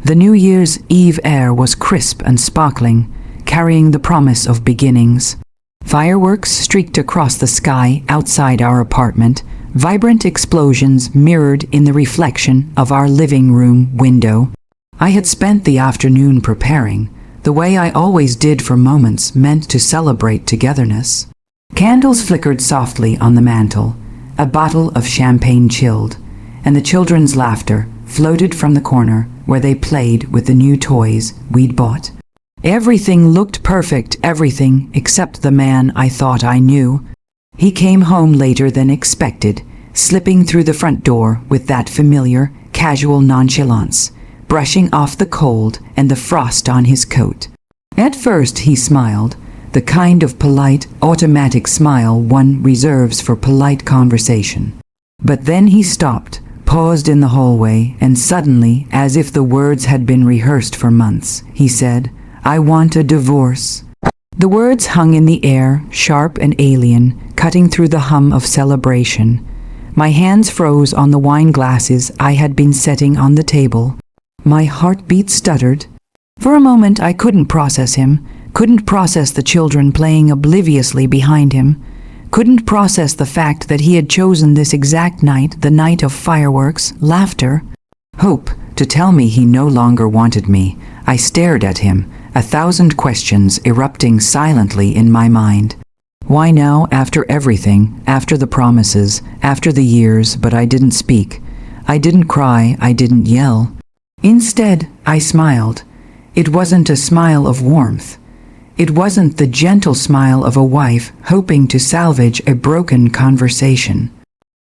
The New Year's Eve air was crisp and sparkling, carrying the promise of beginnings. Fireworks streaked across the sky outside our apartment, vibrant explosions mirrored in the reflection of our living room window. I had spent the afternoon preparing, the way I always did for moments meant to celebrate togetherness. Candles flickered softly on the mantel, a bottle of champagne chilled, and the children's laughter floated from the corner where they played with the new toys we'd bought. Everything looked perfect, everything except the man I thought I knew. He came home later than expected, slipping through the front door with that familiar, casual nonchalance, brushing off the cold and the frost on his coat. At first he smiled, the kind of polite, automatic smile one reserves for polite conversation. But then he stopped, paused in the hallway, and suddenly, as if the words had been rehearsed for months, he said, "I want a divorce." The words hung in the air, sharp and alien, cutting through the hum of celebration. My hands froze on the wine glasses I had been setting on the table. My heartbeat stuttered. For a moment I couldn't process him, couldn't process the children playing obliviously behind him, couldn't process the fact that he had chosen this exact night, the night of fireworks, laughter, hope, to tell me he no longer wanted me. I stared at him, 1,000 questions erupting silently in my mind. Why now, after everything, after the promises, after the years, but I didn't speak. I didn't cry, I didn't yell. Instead, I smiled. It wasn't a smile of warmth. It wasn't the gentle smile of a wife hoping to salvage a broken conversation.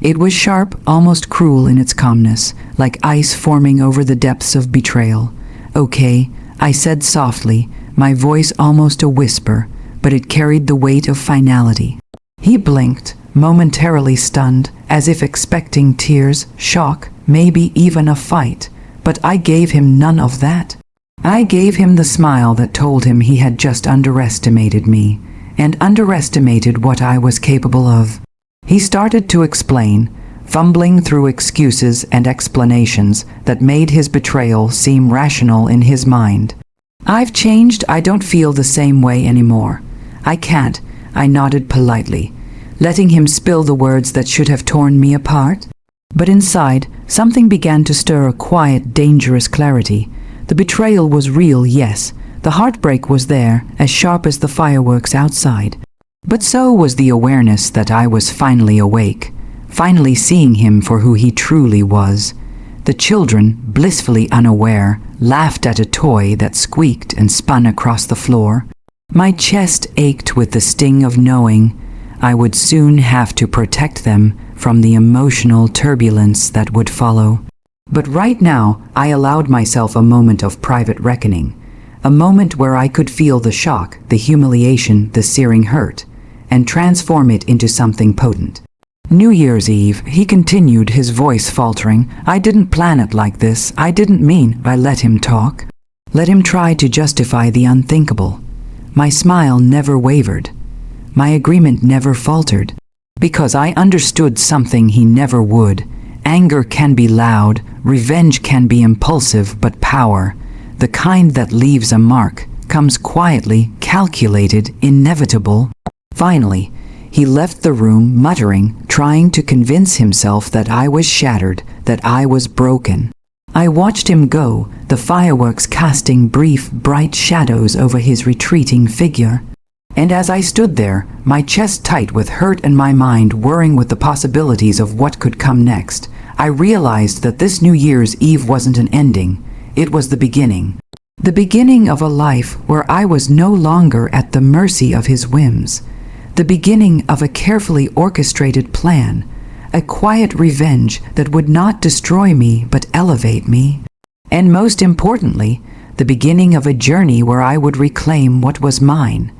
It was sharp, almost cruel in its calmness, like ice forming over the depths of betrayal. "Okay," I said softly, my voice almost a whisper, but it carried the weight of finality. He blinked, momentarily stunned, as if expecting tears, shock, maybe even a fight, but I gave him none of that. I gave him the smile that told him he had just underestimated me, and underestimated what I was capable of. He started to explain, fumbling through excuses and explanations that made his betrayal seem rational in his mind. "I've changed, I don't feel the same way anymore. I can't," I nodded politely, letting him spill the words that should have torn me apart. But inside, something began to stir, a quiet, dangerous clarity. The betrayal was real, yes. The heartbreak was there, as sharp as the fireworks outside. But so was the awareness that I was finally awake, finally seeing him for who he truly was. The children, blissfully unaware, laughed at a toy that squeaked and spun across the floor. My chest ached with the sting of knowing I would soon have to protect them from the emotional turbulence that would follow. But right now, I allowed myself a moment of private reckoning, a moment where I could feel the shock, the humiliation, the searing hurt, and transform it into something potent. "New Year's Eve," he continued, his voice faltering. "I didn't plan it like this. I didn't mean." I let him talk. Let him try to justify the unthinkable. My smile never wavered. My agreement never faltered. Because I understood something he never would. Anger can be loud, revenge can be impulsive, but power, the kind that leaves a mark, comes quietly, calculated, inevitable. Finally, he left the room muttering, trying to convince himself that I was shattered, that I was broken. I watched him go, the fireworks casting brief, bright shadows over his retreating figure. And as I stood there, my chest tight with hurt and my mind whirring with the possibilities of what could come next, I realized that this New Year's Eve wasn't an ending. It was the beginning. The beginning of a life where I was no longer at the mercy of his whims. The beginning of a carefully orchestrated plan, a quiet revenge that would not destroy me but elevate me. And most importantly, the beginning of a journey where I would reclaim what was mine.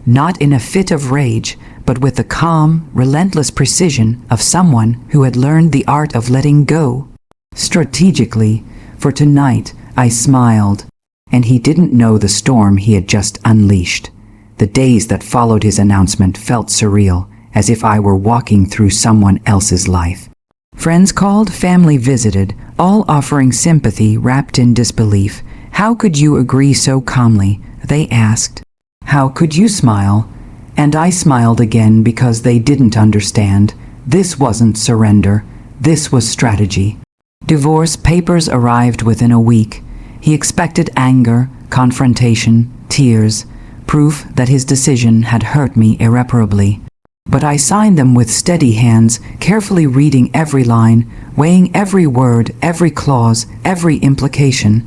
Not in a fit of rage, but with the calm, relentless precision of someone who had learned the art of letting go. Strategically, for tonight, I smiled, and he didn't know the storm he had just unleashed. The days that followed his announcement felt surreal, as if I were walking through someone else's life. Friends called, family visited, all offering sympathy wrapped in disbelief. "How could you agree so calmly?" they asked. "How could you smile?" And I smiled again because they didn't understand. This wasn't surrender. This was strategy. Divorce papers arrived within a week. He expected anger, confrontation, tears, proof that his decision had hurt me irreparably. But I signed them with steady hands, carefully reading every line, weighing every word, every clause, every implication.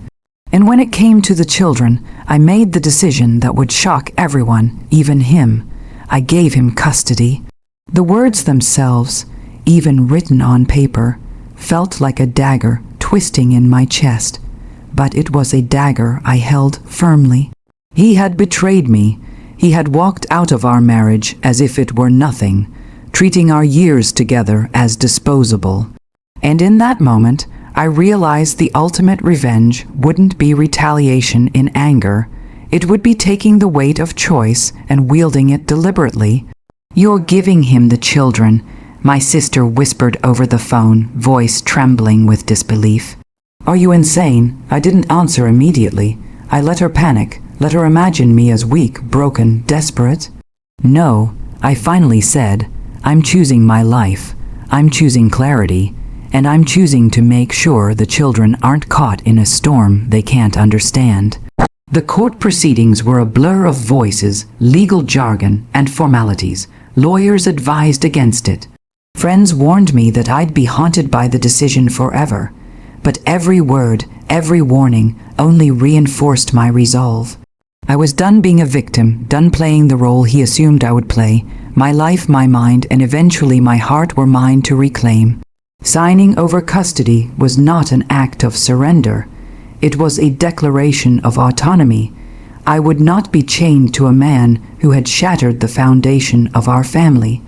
And when it came to the children, I made the decision that would shock everyone, even him. I gave him custody. The words themselves, even written on paper, felt like a dagger twisting in my chest. But it was a dagger I held firmly. He had betrayed me. He had walked out of our marriage as if it were nothing, treating our years together as disposable. And in that moment, I realized the ultimate revenge wouldn't be retaliation in anger. It would be taking the weight of choice and wielding it deliberately. "You're giving him the children," my sister whispered over the phone, voice trembling with disbelief. "Are you insane?" I didn't answer immediately. I let her panic, let her imagine me as weak, broken, desperate. "No," I finally said, "I'm choosing my life. I'm choosing clarity. And I'm choosing to make sure the children aren't caught in a storm they can't understand." The court proceedings were a blur of voices, legal jargon, and formalities. Lawyers advised against it. Friends warned me that I'd be haunted by the decision forever. But every word, every warning, only reinforced my resolve. I was done being a victim, done playing the role he assumed I would play. My life, my mind, and eventually my heart were mine to reclaim. Signing over custody was not an act of surrender. It was a declaration of autonomy. I would not be chained to a man who had shattered the foundation of our family.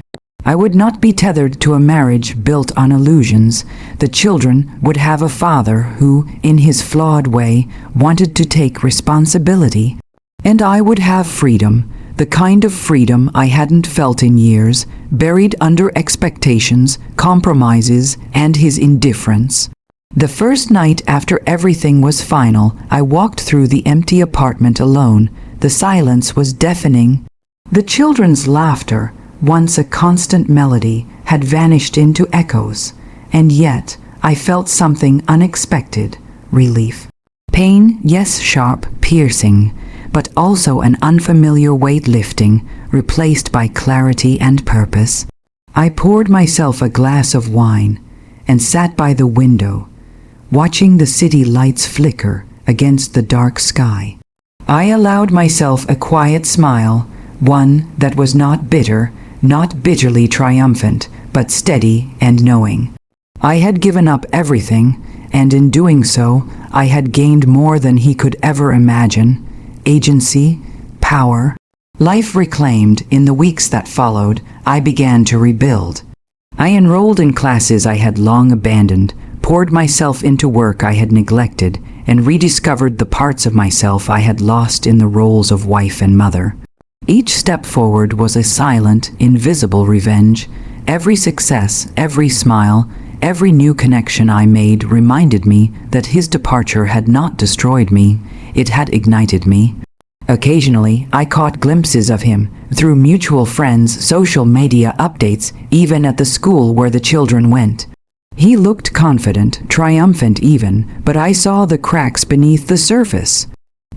I would not be tethered to a marriage built on illusions. The children would have a father who, in his flawed way, wanted to take responsibility. And I would have freedom, the kind of freedom I hadn't felt in years, buried under expectations, compromises, and his indifference. The first night after everything was final, I walked through the empty apartment alone. The silence was deafening. The children's laughter, once a constant melody, had vanished into echoes. And yet, I felt something unexpected, relief. Pain, yes, sharp, piercing, but also an unfamiliar weight lifting, replaced by clarity and purpose. I poured myself a glass of wine and sat by the window, watching the city lights flicker against the dark sky. I allowed myself a quiet smile, one that was not bitter, not bitterly triumphant, but steady and knowing. I had given up everything, and in doing so, I had gained more than he could ever imagine: agency, power. Life reclaimed. In the weeks that followed, I began to rebuild. I enrolled in classes I had long abandoned, poured myself into work I had neglected, and rediscovered the parts of myself I had lost in the roles of wife and mother. Each step forward was a silent, invisible revenge. Every success, every smile, every new connection I made reminded me that his departure had not destroyed me, it had ignited me. Occasionally, I caught glimpses of him, through mutual friends, social media updates, even at the school where the children went. He looked confident, triumphant even, but I saw the cracks beneath the surface.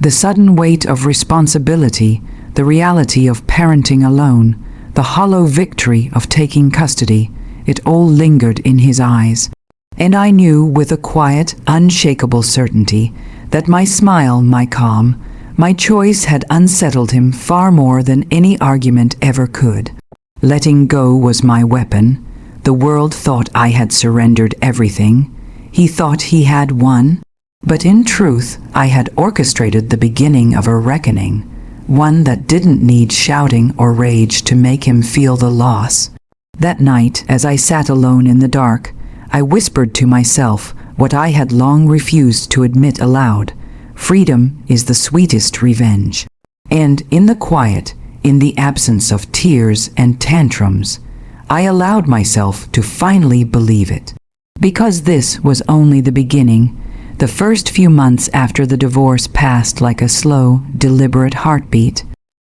The sudden weight of responsibility, the reality of parenting alone, the hollow victory of taking custody, it all lingered in his eyes. And I knew with a quiet, unshakable certainty that my smile, my calm, my choice had unsettled him far more than any argument ever could. Letting go was my weapon. The world thought I had surrendered everything. He thought he had won. But in truth, I had orchestrated the beginning of a reckoning, one that didn't need shouting or rage to make him feel the loss. That night, as I sat alone in the dark, I whispered to myself what I had long refused to admit aloud: freedom is the sweetest revenge. And in the quiet, in the absence of tears and tantrums, I allowed myself to finally believe it. Because this was only the beginning. The first few months after the divorce passed like a slow, deliberate heartbeat.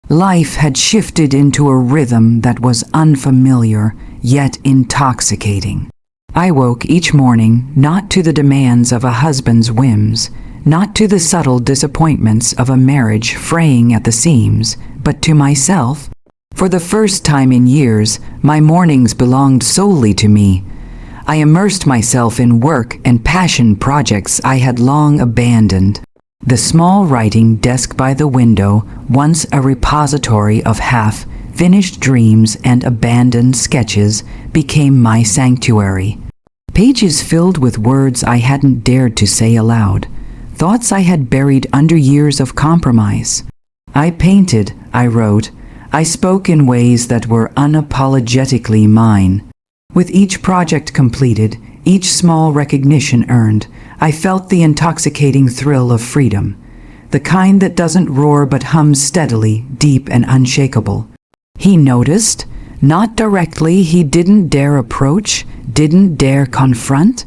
Life had shifted into a rhythm that was unfamiliar, yet intoxicating. I woke each morning not to the demands of a husband's whims, not to the subtle disappointments of a marriage fraying at the seams, but to myself. For the first time in years, my mornings belonged solely to me. I immersed myself in work and passion projects I had long abandoned. The small writing desk by the window, once a repository of half-finished dreams and abandoned sketches, became my sanctuary. Pages filled with words I hadn't dared to say aloud, thoughts I had buried under years of compromise. I painted, I wrote, I spoke in ways that were unapologetically mine. With each project completed, each small recognition earned, I felt the intoxicating thrill of freedom, the kind that doesn't roar but hums steadily, deep and unshakable. He noticed. Not directly, he didn't dare approach, didn't dare confront.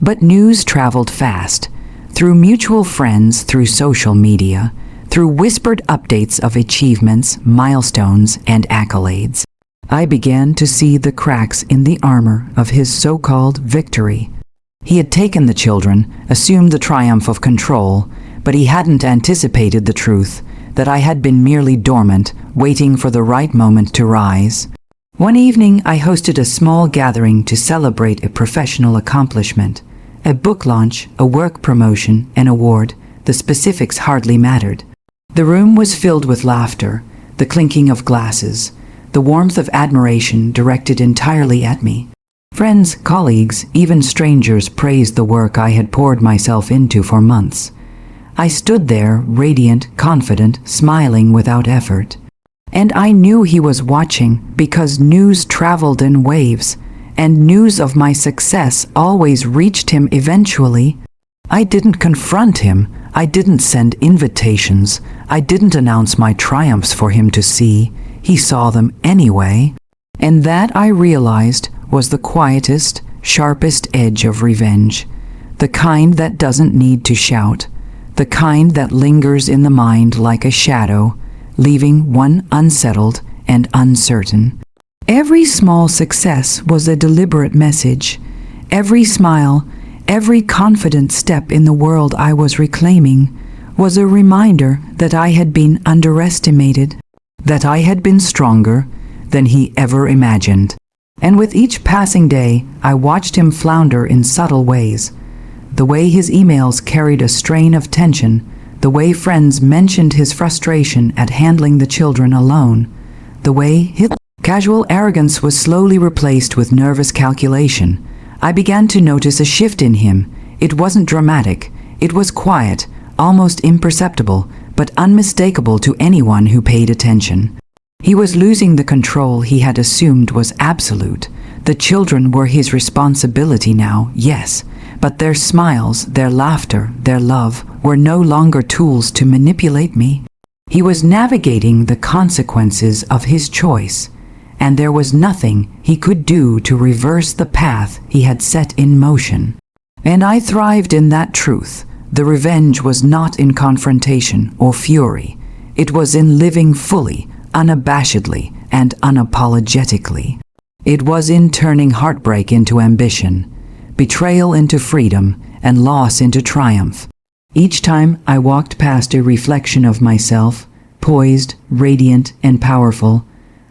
But news traveled fast, through mutual friends, through social media, through whispered updates of achievements, milestones, and accolades. I began to see the cracks in the armor of his so-called victory. He had taken the children, assumed the triumph of control, but he hadn't anticipated the truth, that I had been merely dormant, waiting for the right moment to rise. One evening I hosted a small gathering to celebrate a professional accomplishment. A book launch, a work promotion, an award, the specifics hardly mattered. The room was filled with laughter, the clinking of glasses, the warmth of admiration directed entirely at me. Friends, colleagues, even strangers praised the work I had poured myself into for months. I stood there, radiant, confident, smiling without effort. And I knew he was watching because news traveled in waves, and news of my success always reached him eventually. I didn't confront him, I didn't send invitations, I didn't announce my triumphs for him to see. He saw them anyway. And that, I realized, was the quietest, sharpest edge of revenge. The kind that doesn't need to shout, the kind that lingers in the mind like a shadow, leaving one unsettled and uncertain. Every small success was a deliberate message. Every smile, every confident step in the world I was reclaiming was a reminder that I had been underestimated, that I had been stronger than he ever imagined. And with each passing day, I watched him flounder in subtle ways. The way his emails carried a strain of tension, the way friends mentioned his frustration at handling the children alone, the way his casual arrogance was slowly replaced with nervous calculation. I began to notice a shift in him. It wasn't dramatic. It was quiet, almost imperceptible, but unmistakable to anyone who paid attention. He was losing the control he had assumed was absolute. The children were his responsibility now, yes, but their smiles, their laughter, their love were no longer tools to manipulate me. He was navigating the consequences of his choice, and there was nothing he could do to reverse the path he had set in motion. And I thrived in that truth. The revenge was not in confrontation or fury. It was in living fully, unabashedly, and unapologetically. It was in turning heartbreak into ambition, betrayal into freedom, and loss into triumph. Each time I walked past a reflection of myself, poised, radiant, and powerful,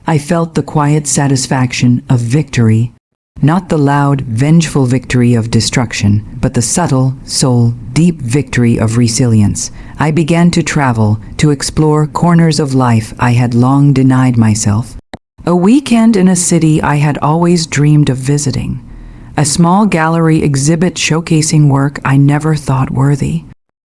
I felt the quiet satisfaction of victory. Not the loud, vengeful victory of destruction, but the subtle, soul, deep victory of resilience. I began to travel, to explore corners of life I had long denied myself. A weekend in a city I had always dreamed of visiting. A small gallery exhibit showcasing work I never thought worthy.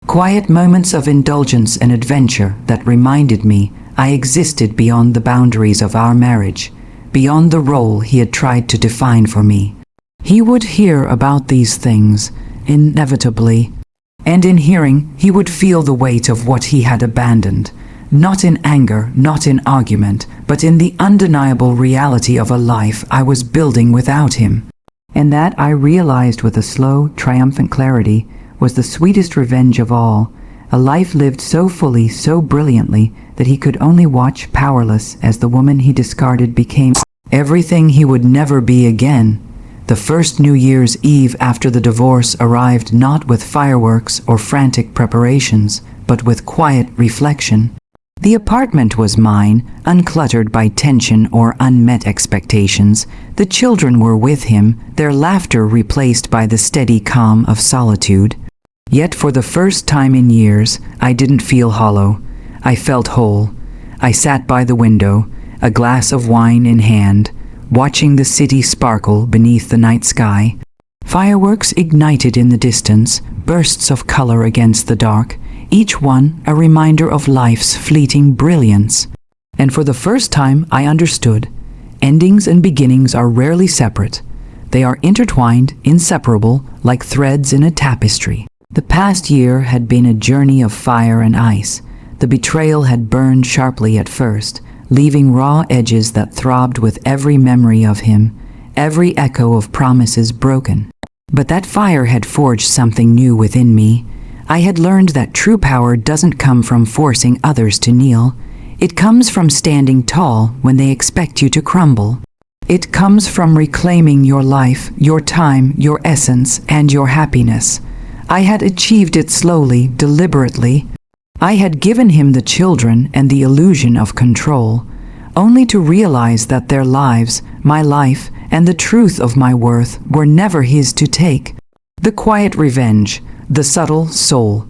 Quiet moments of indulgence and adventure that reminded me I existed beyond the boundaries of our marriage, beyond the role he had tried to define for me. He would hear about these things, inevitably, and in hearing, he would feel the weight of what he had abandoned, not in anger, not in argument, but in the undeniable reality of a life I was building without him. And that, I realized with a slow, triumphant clarity, was the sweetest revenge of all, a life lived so fully, so brilliantly, that he could only watch powerless as the woman he discarded became everything he would never be again. The first New Year's Eve after the divorce arrived not with fireworks or frantic preparations, but with quiet reflection. The apartment was mine, uncluttered by tension or unmet expectations. The children were with him, their laughter replaced by the steady calm of solitude. Yet for the first time in years, I didn't feel hollow. I felt whole. I sat by the window, a glass of wine in hand, watching the city sparkle beneath the night sky. Fireworks ignited in the distance, bursts of color against the dark, each one a reminder of life's fleeting brilliance. And for the first time I understood. Endings and beginnings are rarely separate. They are intertwined, inseparable, like threads in a tapestry. The past year had been a journey of fire and ice. The betrayal had burned sharply at first, leaving raw edges that throbbed with every memory of him, every echo of promises broken. But that fire had forged something new within me. I had learned that true power doesn't come from forcing others to kneel. It comes from standing tall when they expect you to crumble. It comes from reclaiming your life, your time, your essence, and your happiness. I had achieved it slowly, deliberately. I had given him the children and the illusion of control, only to realize that their lives, my life, and the truth of my worth were never his to take. The quiet revenge, the subtle soul,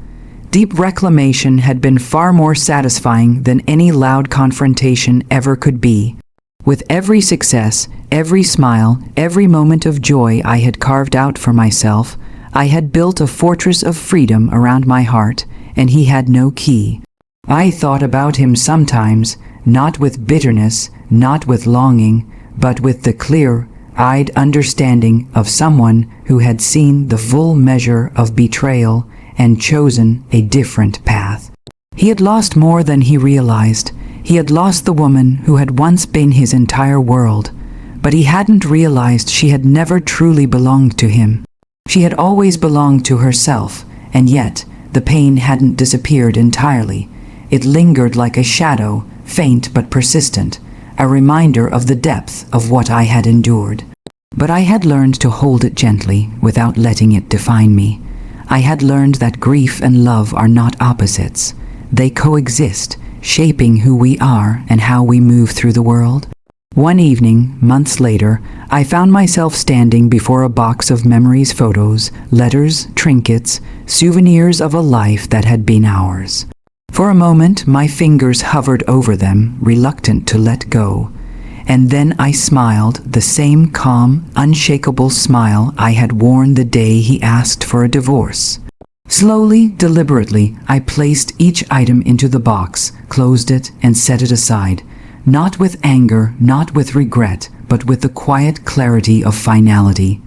deep reclamation had been far more satisfying than any loud confrontation ever could be. With every success, every smile, every moment of joy I had carved out for myself, I had built a fortress of freedom around my heart, and he had no key. I thought about him sometimes, not with bitterness, not with longing, but with the clear-eyed understanding of someone who had seen the full measure of betrayal and chosen a different path. He had lost more than he realized. He had lost the woman who had once been his entire world, but he hadn't realized she had never truly belonged to him. She had always belonged to herself, and yet the pain hadn't disappeared entirely. It lingered like a shadow, faint but persistent, a reminder of the depth of what I had endured. But I had learned to hold it gently without letting it define me. I had learned that grief and love are not opposites. They coexist, shaping who we are and how we move through the world. One evening, months later, I found myself standing before a box of memories, photos, letters, trinkets, souvenirs of a life that had been ours. For a moment, my fingers hovered over them, reluctant to let go. And then I smiled, the same calm, unshakable smile I had worn the day he asked for a divorce. Slowly, deliberately, I placed each item into the box, closed it, and set it aside. Not with anger, not with regret, but with the quiet clarity of finality.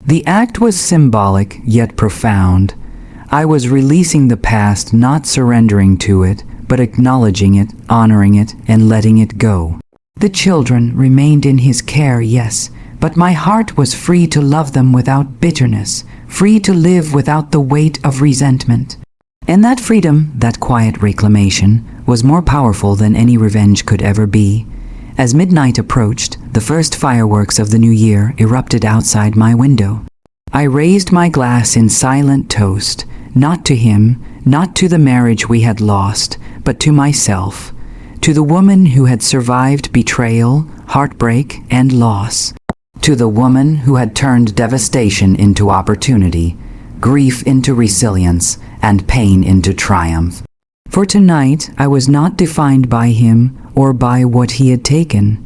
The act was symbolic, yet profound. I was releasing the past, not surrendering to it, but acknowledging it, honoring it, and letting it go. The children remained in his care, yes, but my heart was free to love them without bitterness, free to live without the weight of resentment. And that freedom, that quiet reclamation, was more powerful than any revenge could ever be. As midnight approached, the first fireworks of the new year erupted outside my window. I raised my glass in silent toast, not to him, not to the marriage we had lost, but to myself, to the woman who had survived betrayal, heartbreak, and loss, to the woman who had turned devastation into opportunity, grief into resilience, and pain into triumph. For tonight, I was not defined by him or by what he had taken.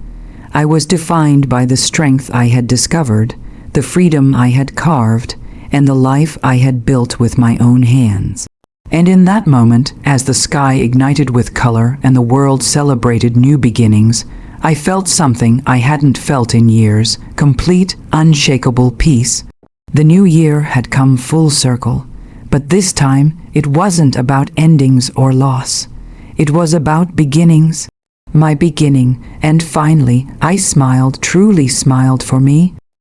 I was defined by the strength I had discovered, the freedom I had carved, and the life I had built with my own hands. And in that moment, as the sky ignited with color and the world celebrated new beginnings, I felt something I hadn't felt in years, complete, unshakable peace. The new year had come full circle. But this time, it wasn't about endings or loss. It was about beginnings. My beginning, and finally, I smiled, truly smiled for me.